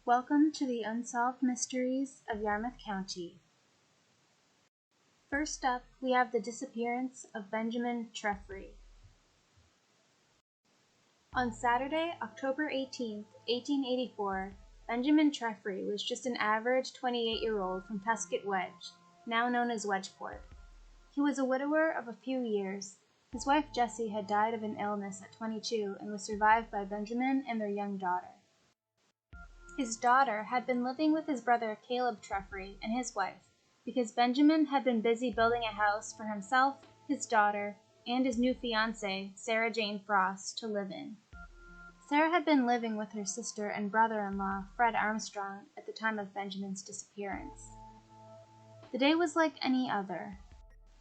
Welcome to the Unsolved Mysteries of Yarmouth County. First up, we have the disappearance of Benjamin Trefry. On Saturday, October 18, 1884, Benjamin Trefry was just an average 28-year-old from Pescott Wedge, now known as Wedgeport. He was a widower of a few years. His wife Jessie had died of an illness at 22 and was survived by Benjamin and their young daughter. His daughter had been living with his brother Caleb Trefry and his wife because Benjamin had been busy building a house for himself, his daughter, and his new fiancée, Sarah Jane Frost, to live in. Sarah had been living with her sister and brother-in-law, Fred Armstrong, at the time of Benjamin's disappearance. The day was like any other.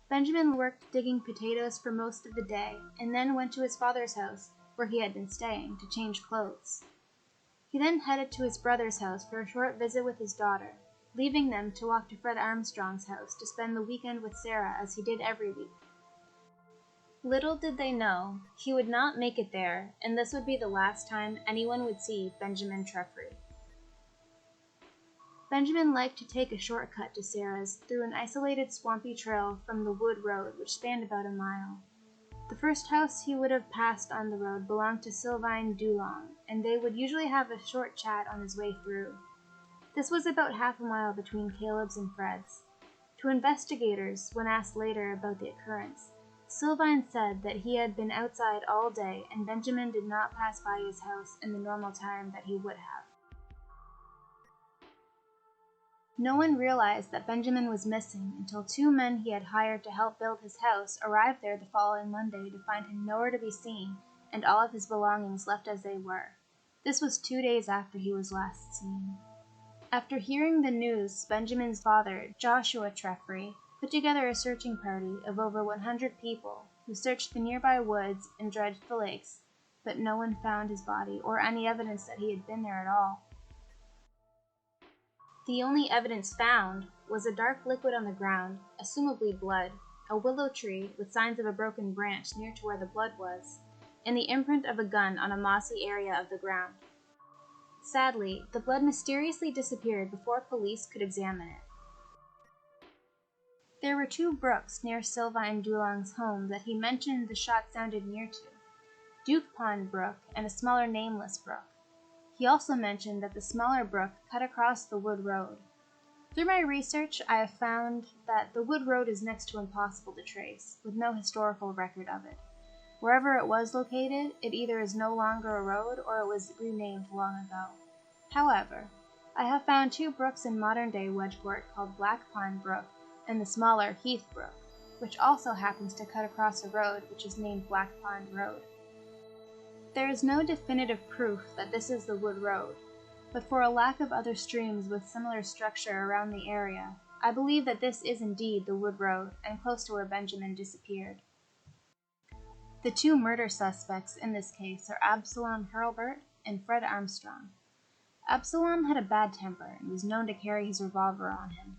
Benjamin worked digging potatoes for most of the day and then went to his father's house, where he had been staying, to change clothes. He then headed to his brother's house for a short visit with his daughter, leaving them to walk to Fred Armstrong's house to spend the weekend with Sarah as he did every week. Little did they know, he would not make it there, and this would be the last time anyone would see Benjamin Trefry. Benjamin liked to take a shortcut to Sarah's through an isolated swampy trail from the wood road which spanned about a mile. The first house he would have passed on the road belonged to Sylvain Dulong, and they would usually have a short chat on his way through. This was about half a mile between Caleb's and Fred's. To investigators, when asked later about the occurrence, Sylvain said that he had been outside all day and Benjamin did not pass by his house in the normal time that he would have. No one realized that Benjamin was missing until two men he had hired to help build his house arrived there the following Monday to find him nowhere to be seen and all of his belongings left as they were. This was 2 days after he was last seen. After hearing the news, Benjamin's father, Joshua Trefry, put together a searching party of over 100 people who searched the nearby woods and dredged the lakes, but no one found his body or any evidence that he had been there at all. The only evidence found was a dark liquid on the ground, assumably blood, a willow tree with signs of a broken branch near to where the blood was, and the imprint of a gun on a mossy area of the ground. Sadly, the blood mysteriously disappeared before police could examine it. There were two brooks near Sylvain Dulong's home that he mentioned the shot sounded near to, Duke Pond Brook and a smaller nameless brook. He also mentioned that the smaller brook cut across the wood road. Through my research, I have found that the wood road is next to impossible to trace, with no historical record of it. Wherever it was located, it either is no longer a road or it was renamed long ago. However, I have found two brooks in modern-day Wedgeport called Black Pond Brook and the smaller Heath Brook, which also happens to cut across a road which is named Black Pond Road. There is no definitive proof that this is the wood road, but for a lack of other streams with similar structure around the area, I believe that this is indeed the wood road and close to where Benjamin disappeared. The two murder suspects in this case are Absalom Hurlbert and Fred Armstrong. Absalom had a bad temper and was known to carry his revolver on him.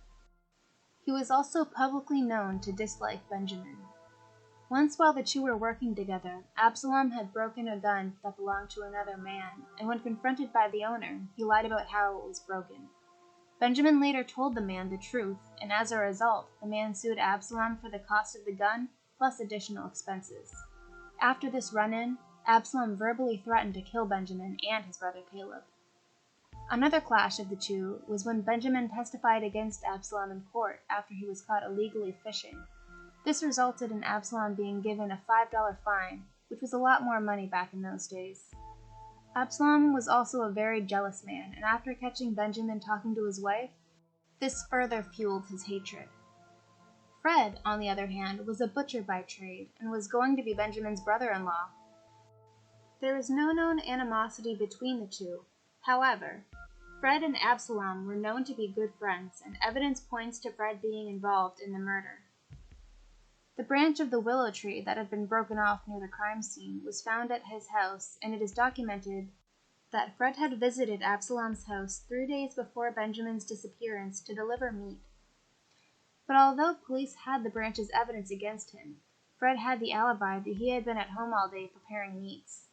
He was also publicly known to dislike Benjamin. Once while the two were working together, Absalom had broken a gun that belonged to another man, and when confronted by the owner, he lied about how it was broken. Benjamin later told the man the truth, and as a result, the man sued Absalom for the cost of the gun, plus additional expenses. After this run-in, Absalom verbally threatened to kill Benjamin and his brother Caleb. Another clash of the two was when Benjamin testified against Absalom in court after he was caught illegally fishing. This resulted in Absalom being given a $5 fine, which was a lot more money back in those days. Absalom was also a very jealous man, and after catching Benjamin talking to his wife, this further fueled his hatred. Fred, on the other hand, was a butcher by trade and was going to be Benjamin's brother-in-law. There is no known animosity between the two. However, Fred and Absalom were known to be good friends, and evidence points to Fred being involved in the murder. The branch of the willow tree that had been broken off near the crime scene was found at his house, and it is documented that Fred had visited Absalom's house 3 days before Benjamin's disappearance to deliver meat. But although police had the branch's evidence against him, Fred had the alibi that he had been at home all day preparing meats.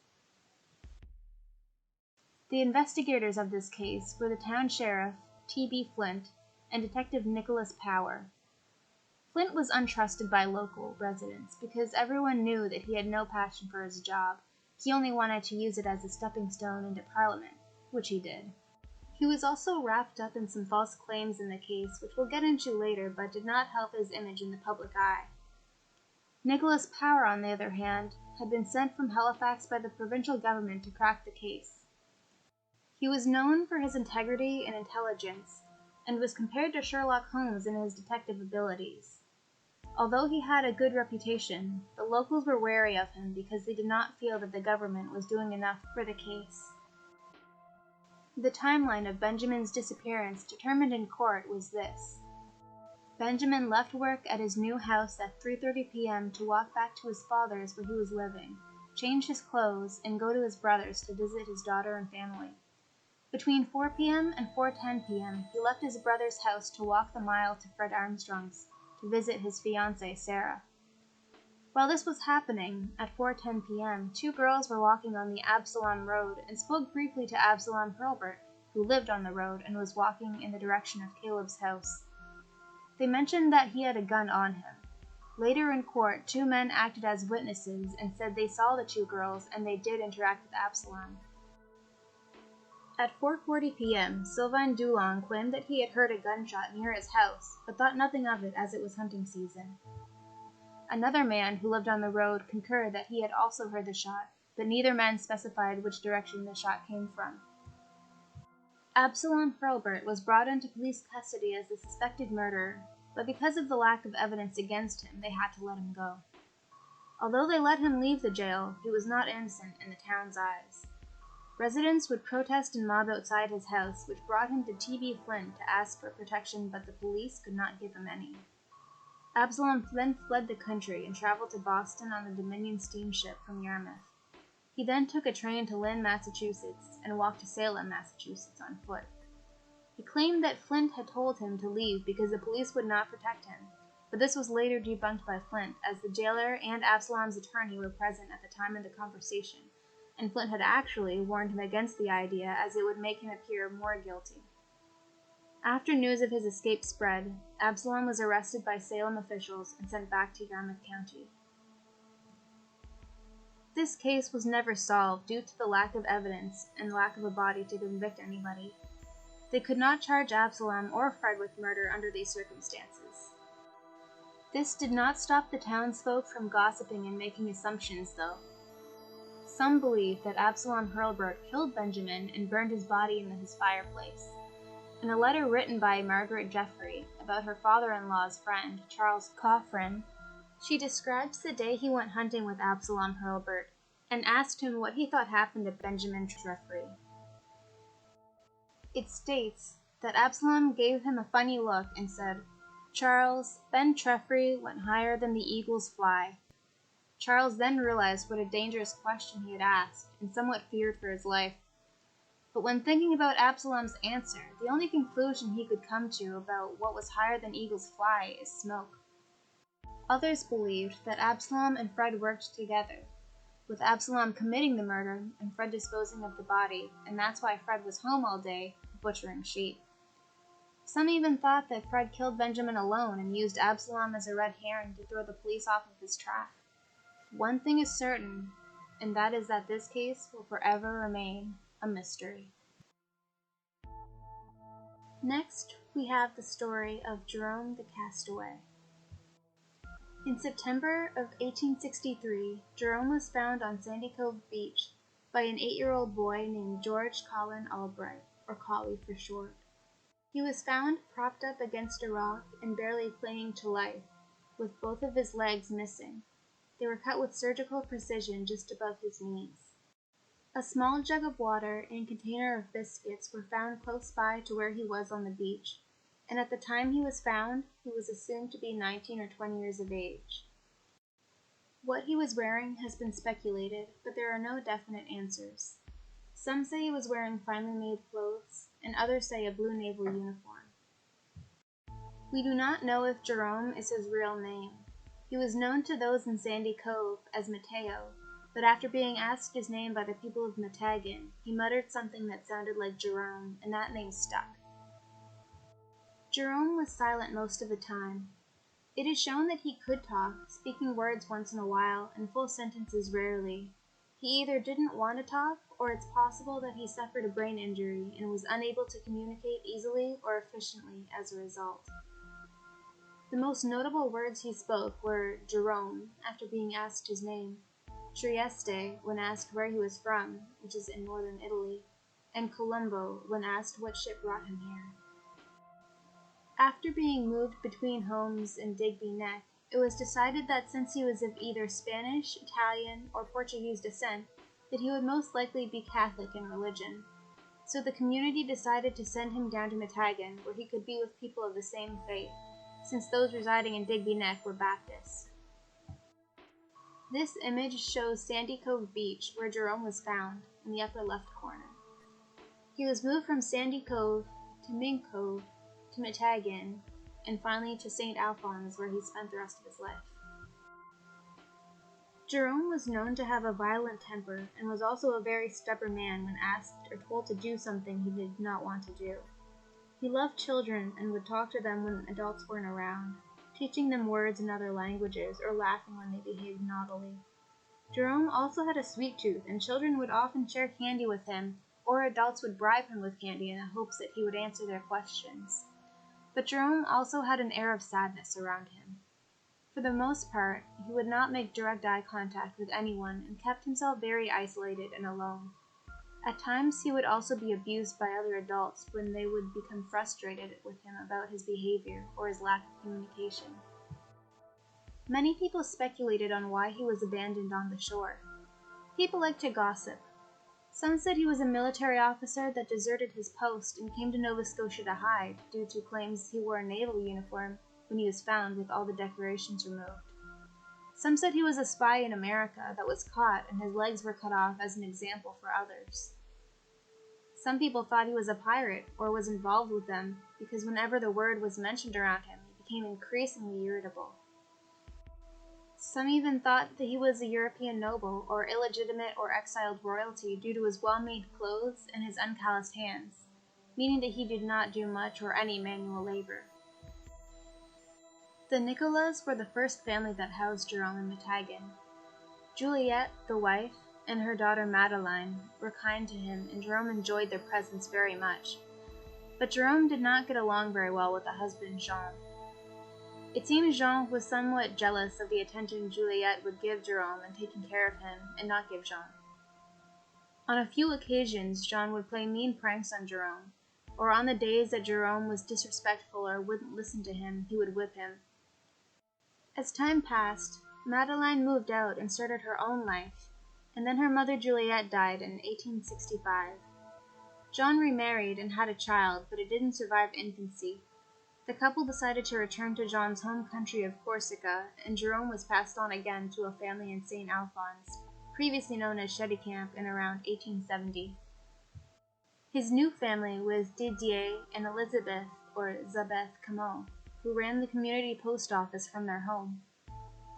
The investigators of this case were the town sheriff, T.B. Flint, and Detective Nicholas Power. Flint was untrusted by local residents because everyone knew that he had no passion for his job. He only wanted to use it as a stepping stone into Parliament, which he did. He was also wrapped up in some false claims in the case, which we'll get into later, but did not help his image in the public eye. Nicholas Power, on the other hand, had been sent from Halifax by the provincial government to crack the case. He was known for his integrity and intelligence, and was compared to Sherlock Holmes in his detective abilities. Although he had a good reputation, the locals were wary of him because they did not feel that the government was doing enough for the case. The timeline of Benjamin's disappearance determined in court was this. Benjamin left work at his new house at 3:30 p.m. to walk back to his father's where he was living, change his clothes, and go to his brother's to visit his daughter and family. Between 4 p.m. and 4:10 p.m., he left his brother's house to walk the mile to Fred Armstrong's to visit his fiancée, Sarah. While this was happening, at 4:10 p.m., two girls were walking on the Absalom Road and spoke briefly to Absalom Hurlbert, who lived on the road and was walking in the direction of Caleb's house. They mentioned that he had a gun on him. Later in court, two men acted as witnesses and said they saw the two girls and they did interact with Absalom. At 4:40 p.m., Sylvain Dulong claimed that he had heard a gunshot near his house, but thought nothing of it as it was hunting season. Another man who lived on the road concurred that he had also heard the shot, but neither man specified which direction the shot came from. Absalom Hurlbert was brought into police custody as the suspected murderer, but because of the lack of evidence against him, they had to let him go. Although they let him leave the jail, he was not innocent in the town's eyes. Residents would protest and mob outside his house, which brought him to T.B. Flint to ask for protection, but the police could not give him any. Absalom then fled the country and traveled to Boston on the Dominion steamship from Yarmouth. He then took a train to Lynn, Massachusetts, and walked to Salem, Massachusetts on foot. He claimed that Flint had told him to leave because the police would not protect him, but this was later debunked by Flint, as the jailer and Absalom's attorney were present at the time of the conversation, and Flint had actually warned him against the idea as it would make him appear more guilty. After news of his escape spread, Absalom was arrested by Salem officials and sent back to Yarmouth County. This case was never solved due to the lack of evidence and lack of a body to convict anybody. They could not charge Absalom or Fred with murder under these circumstances. This did not stop the townsfolk from gossiping and making assumptions, though. Some believe that Absalom Hurlbert killed Benjamin and burned his body in his fireplace. In a letter written by Margaret Trefry about her father-in-law's friend, Charles Coffrin, she describes the day he went hunting with Absalom Hurlbert and asked him what he thought happened to Benjamin Trefry. It states that Absalom gave him a funny look and said, "Charles, Ben Trefry went higher than the eagles fly." Charles then realized what a dangerous question he had asked and somewhat feared for his life. But when thinking about Absalom's answer, the only conclusion he could come to about what was higher than eagles fly is smoke. Others believed that Absalom and Fred worked together, with Absalom committing the murder and Fred disposing of the body, and that's why Fred was home all day, butchering sheep. Some even thought that Fred killed Benjamin alone and used Absalom as a red herring to throw the police off of his track. One thing is certain, and that is that this case will forever remain a mystery. Next, we have the story of Jerome the Castaway. In September of 1863, Jerome was found on Sandy Cove Beach by an 8-year-old boy named George Colin Albright, or Collie for short. He was found propped up against a rock and barely clinging to life, with both of his legs missing. They were cut with surgical precision just above his knees. A small jug of water and container of biscuits were found close by to where he was on the beach, and at the time he was found, he was assumed to be 19 or 20 years of age. What he was wearing has been speculated, but there are no definite answers. Some say he was wearing finely made clothes, and others say a blue naval uniform. We do not know if Jerome is his real name. He was known to those in Sandy Cove as Mateo, but after being asked his name by the people of METEGHAN, he muttered something that sounded like Jerome, and that name stuck. Jerome was silent most of the time. It is shown that he could talk, speaking words once in a while, and full sentences rarely. He either didn't want to talk, or it's possible that he suffered a brain injury and was unable to communicate easily or efficiently as a result. The most notable words he spoke were Jerome, after being asked his name, Trieste, when asked where he was from, which is in northern Italy, and Colombo, when asked what ship brought him here. After being moved between homes in Digby Neck, it was decided that since he was of either Spanish, Italian, or Portuguese descent, that he would most likely be Catholic in religion. So the community decided to send him down to METEGHAN, where he could be with people of the same faith, since those residing in Digby Neck were Baptists. This image shows Sandy Cove Beach, where Jerome was found, in the upper left corner. He was moved from Sandy Cove to Mink Cove to METEGHAN, and finally to St. Alphonse, where he spent the rest of his life. Jerome was known to have a violent temper and was also a very stubborn man when asked or told to do something he did not want to do. He loved children and would talk to them when adults weren't around, teaching them words in other languages or laughing when they behaved naughtily. Jerome also had a sweet tooth, and children would often share candy with him, or adults would bribe him with candy in the hopes that he would answer their questions. But Jerome also had an air of sadness around him. For the most part, he would not make direct eye contact with anyone and kept himself very isolated and alone. At times, he would also be abused by other adults when they would become frustrated with him about his behavior or his lack of communication. Many people speculated on why he was abandoned on the shore. People liked to gossip. Some said he was a military officer that deserted his post and came to Nova Scotia to hide due to claims he wore a naval uniform when he was found with all the decorations removed. Some said he was a spy in America that was caught and his legs were cut off as an example for others. Some people thought he was a pirate or was involved with them because whenever the word was mentioned around him, he became increasingly irritable. Some even thought that he was a European noble or illegitimate or exiled royalty due to his well-made clothes and his uncalloused hands, meaning that he did not do much or any manual labor. The Nicolas were the first family that housed Jerome in METEGHAN. Juliette, the wife, and her daughter Madeleine were kind to him, and Jerome enjoyed their presence very much. But Jerome did not get along very well with the husband Jean. It seems Jean was somewhat jealous of the attention Juliette would give Jerome in taking care of him and not give Jean. On a few occasions, Jean would play mean pranks on Jerome, or on the days that Jerome was disrespectful or wouldn't listen to him, he would whip him. As time passed, Madeleine moved out and started her own life, and then her mother Juliette died in 1865. Jean remarried and had a child, but it didn't survive infancy. The couple decided to return to Jean's home country of Corsica, and Jerome was passed on again to a family in St. Alphonse, previously known as Cheticamp, in around 1870. His new family was Didier and Elizabeth, or Zabeth Camot, who ran the community post office from their home.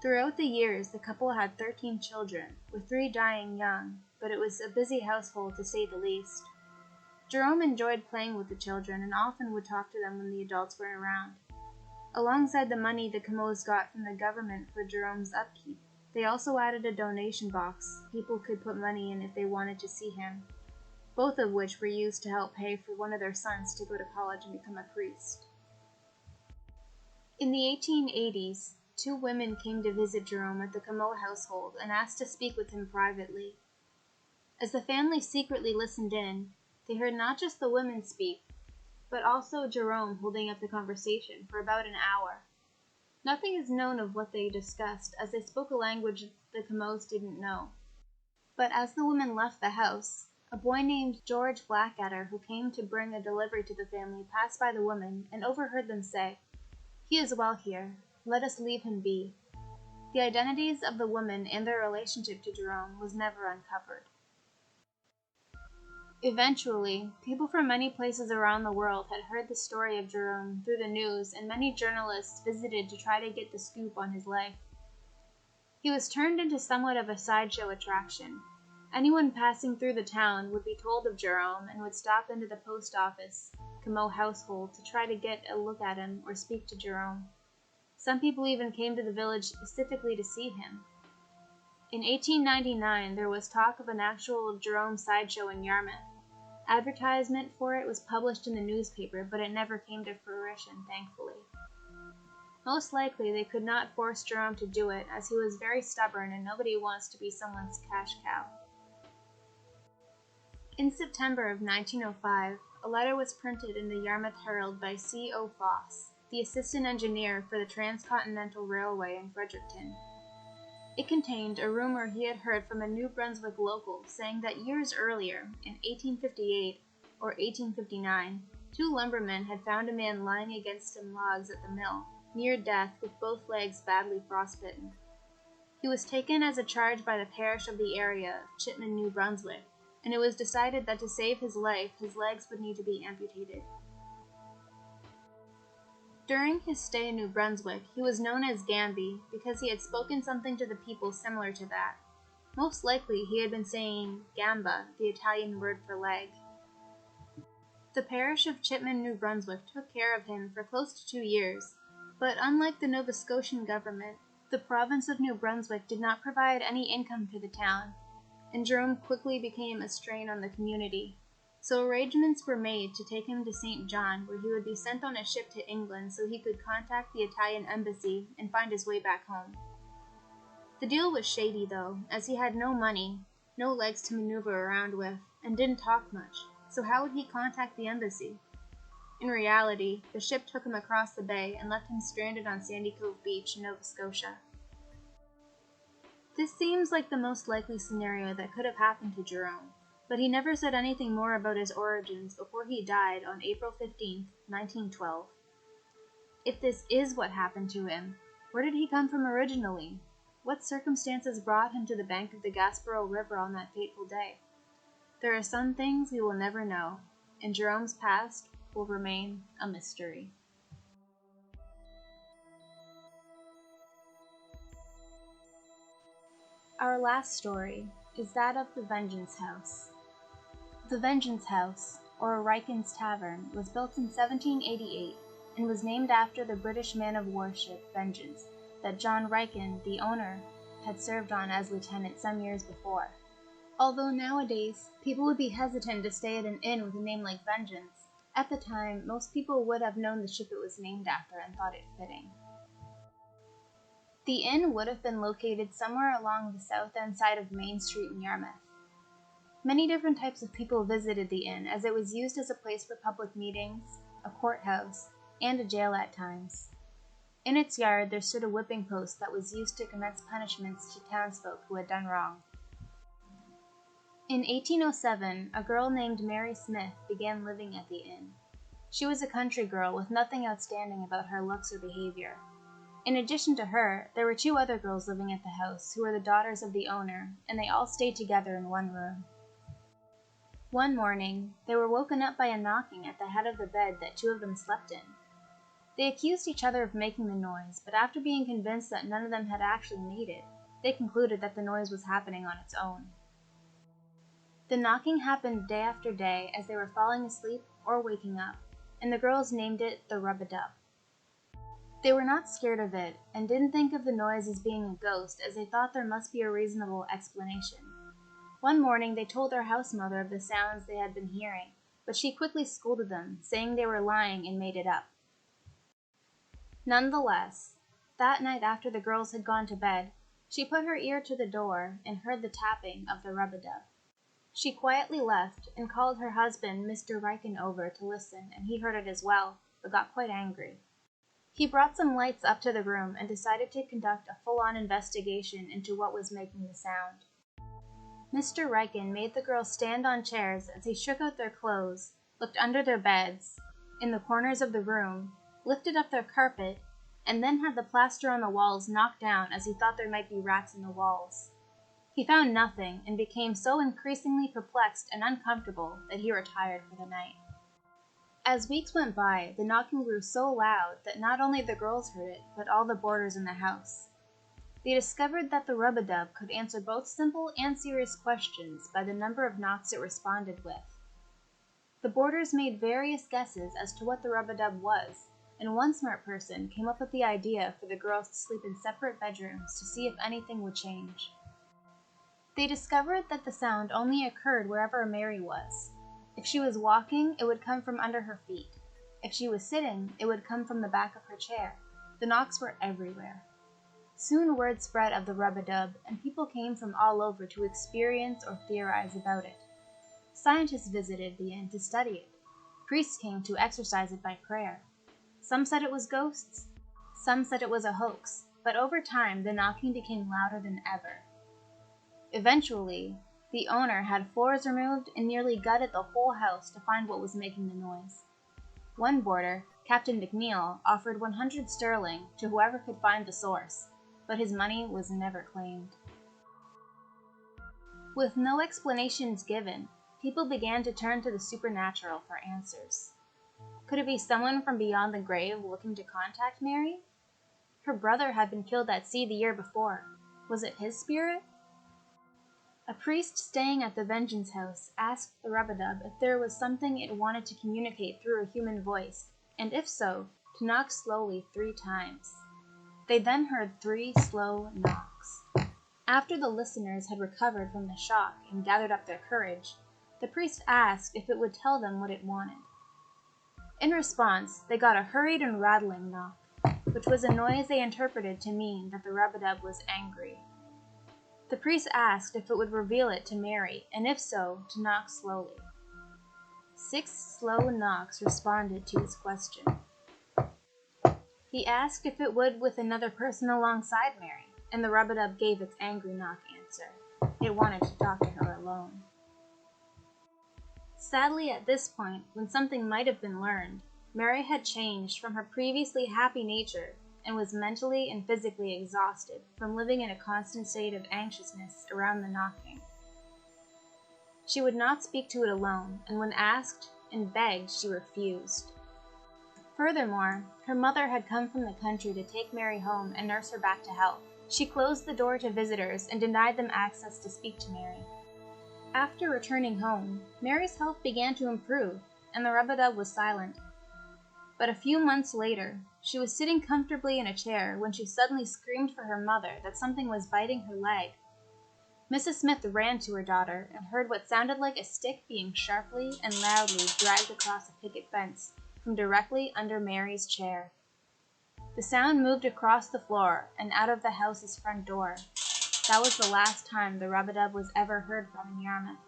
Throughout the years, the couple had 13 children, with 3 dying young, but it was a busy household to say the least. Jerome enjoyed playing with the children and often would talk to them when the adults weren't around. Alongside the money the Camots got from the government for Jerome's upkeep, they also added a donation box people could put money in if they wanted to see him, both of which were used to help pay for one of their sons to go to college and become a priest. In the 1880s, 2 women came to visit Jerome at the Camot household and asked to speak with him privately. As the family secretly listened in, they heard not just the women speak, but also Jerome holding up the conversation for about an hour. Nothing is known of what they discussed, as they spoke a language the Camots didn't know. But as the women left the house, a boy named George Blackadder, who came to bring a delivery to the family, passed by the women and overheard them say, "He is well here. Let us leave him be." The identities of the women and their relationship to Jerome was never uncovered. Eventually, people from many places around the world had heard the story of Jerome through the news, and many journalists visited to try to get the scoop on his life. He was turned into somewhat of a sideshow attraction. Anyone passing through the town would be told of Jerome and would stop into the post office, Comeau household, to try to get a look at him or speak to Jerome. Some people even came to the village specifically to see him. In 1899, there was talk of an actual Jerome sideshow in Yarmouth. Advertisement for it was published in the newspaper, but it never came to fruition, thankfully. Most likely, they could not force Jerome to do it, as he was very stubborn and nobody wants to be someone's cash cow. In September of 1905, a letter was printed in the Yarmouth Herald by C.O. Foss, the assistant engineer for the Transcontinental Railway in Fredericton. It contained a rumor he had heard from a New Brunswick local saying that years earlier, in 1858 or 1859, two lumbermen had found a man lying against some logs at the mill, near death with both legs badly frostbitten. He was taken as a charge by the parish of the area of Chipman, New Brunswick, and it was decided that to save his life, his legs would need to be amputated. During his stay in New Brunswick, he was known as Gamby because he had spoken something to the people similar to that. Most likely, he had been saying gamba, the Italian word for leg. The parish of Chipman, New Brunswick took care of him for close to 2 years, but unlike the Nova Scotian government, the province of New Brunswick did not provide any income to the town, and Jerome quickly became a strain on the community. So arrangements were made to take him to St. John, where he would be sent on a ship to England so he could contact the Italian embassy and find his way back home. The deal was shady, though, as he had no money, no legs to maneuver around with, and didn't talk much, so how would he contact the embassy? In reality, the ship took him across the bay and left him stranded on Sandy Cove Beach in Nova Scotia. This seems like the most likely scenario that could have happened to Jerome, but he never said anything more about his origins before he died on April 15, 1912. If this is what happened to him, where did he come from originally? What circumstances brought him to the bank of the Gaspereau River on that fateful day? There are some things we will never know, and Jerome's past will remain a mystery. Our last story is that of the Vengeance House. The Vengeance House, or RICHAN'S Tavern, was built in 1788 and was named after the British man-of-war ship Vengeance that John RICHAN, the owner, had served on as lieutenant some years before. Although nowadays, people would be hesitant to stay at an inn with a name like Vengeance, at the time, most people would have known the ship it was named after and thought it fitting. The inn would have been located somewhere along the south end side of Main Street in Yarmouth. Many different types of people visited the inn, as it was used as a place for public meetings, a courthouse, and a jail at times. In its yard there stood a whipping post that was used to commence punishments to townsfolk who had done wrong. In 1807, a girl named Mary Smith began living at the inn. She was a country girl with nothing outstanding about her looks or behavior. In addition to her, there were 2 other girls living at the house who were the daughters of the owner, and they all stayed together in one room. One morning, they were woken up by a knocking at the head of the bed that 2 of them slept in. They accused each other of making the noise, but after being convinced that none of them had actually made it, they concluded that the noise was happening on its own. The knocking happened day after day as they were falling asleep or waking up, and the girls named it the Rub-a-Dub. They were not scared of it, and didn't think of the noise as being a ghost, as they thought there must be a reasonable explanation. One morning they told their house mother of the sounds they had been hearing, but she quickly scolded them, saying they were lying and made it up. Nonetheless, that night after the girls had gone to bed, she put her ear to the door and heard the tapping of the Rub-a-Dub. She quietly left and called her husband, Mr. RICHAN, over to listen, and he heard it as well, but got quite angry. He brought some lights up to the room and decided to conduct a full-on investigation into what was making the sound. Mr. RICHAN made the girls stand on chairs as he shook out their clothes, looked under their beds, in the corners of the room, lifted up their carpet, and then had the plaster on the walls knocked down as he thought there might be rats in the walls. He found nothing and became so increasingly perplexed and uncomfortable that he retired for the night. As weeks went by, the knocking grew so loud that not only the girls heard it, but all the boarders in the house. They discovered that the rub-a-dub could answer both simple and serious questions by the number of knocks it responded with. The boarders made various guesses as to what the rub-a-dub was, and one smart person came up with the idea for the girls to sleep in separate bedrooms to see if anything would change. They discovered that the sound only occurred wherever Mary was. If she was walking, it would come from under her feet. If she was sitting, it would come from the back of her chair. The knocks were everywhere. Soon word spread of the rub-a-dub, and people came from all over to experience or theorize about it. Scientists visited the inn to study it. Priests came to exorcise it by prayer. Some said it was ghosts. Some said it was a hoax, but over time the knocking became louder than ever. Eventually, the owner had floors removed and nearly gutted the whole house to find what was making the noise. One boarder, Captain McNeil, offered 100 sterling to whoever could find the source, but his money was never claimed. With no explanations given, people began to turn to the supernatural for answers. Could it be someone from beyond the grave looking to contact Mary? Her brother had been killed at sea the year before. Was it his spirit? A priest staying at the Vengeance House asked the rub-a-dub if there was something it wanted to communicate through a human voice, and if so, to knock slowly 3 times. They then heard 3 slow knocks. After the listeners had recovered from the shock and gathered up their courage, the priest asked if it would tell them what it wanted. In response, they got a hurried and rattling knock, which was a noise they interpreted to mean that the rub-a-dub was angry. The priest asked if it would reveal it to Mary, and if so, to knock slowly. 6 slow knocks responded to his question. He asked if it would with another person alongside Mary, and the rub-a-dub gave its angry knock answer. It wanted to talk to her alone. Sadly, at this point, when something might have been learned, Mary had changed from her previously happy nature and was mentally and physically exhausted from living in a constant state of anxiousness around the knocking. She would not speak to it alone, and when asked and begged, she refused. Furthermore, her mother had come from the country to take Mary home and nurse her back to health. She closed the door to visitors and denied them access to speak to Mary. After returning home, Mary's health began to improve, and the rub-a-dub was silent. But a few months later, she was sitting comfortably in a chair when she suddenly screamed for her mother that something was biting her leg. Mrs. Smith ran to her daughter and heard what sounded like a stick being sharply and loudly dragged across a picket fence from directly under Mary's chair. The sound moved across the floor and out of the house's front door. That was the last time the rub-a-dub was ever heard from in Yarmouth.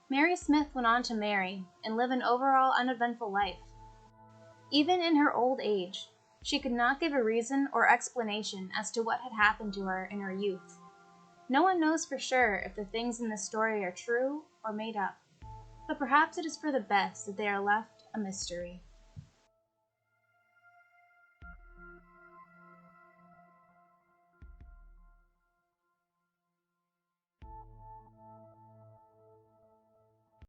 Mary Smith went on to marry and live an overall uneventful life. Even in her old age, she could not give a reason or explanation as to what had happened to her in her youth. No one knows for sure if the things in this story are true or made up, but perhaps it is for the best that they are left a mystery.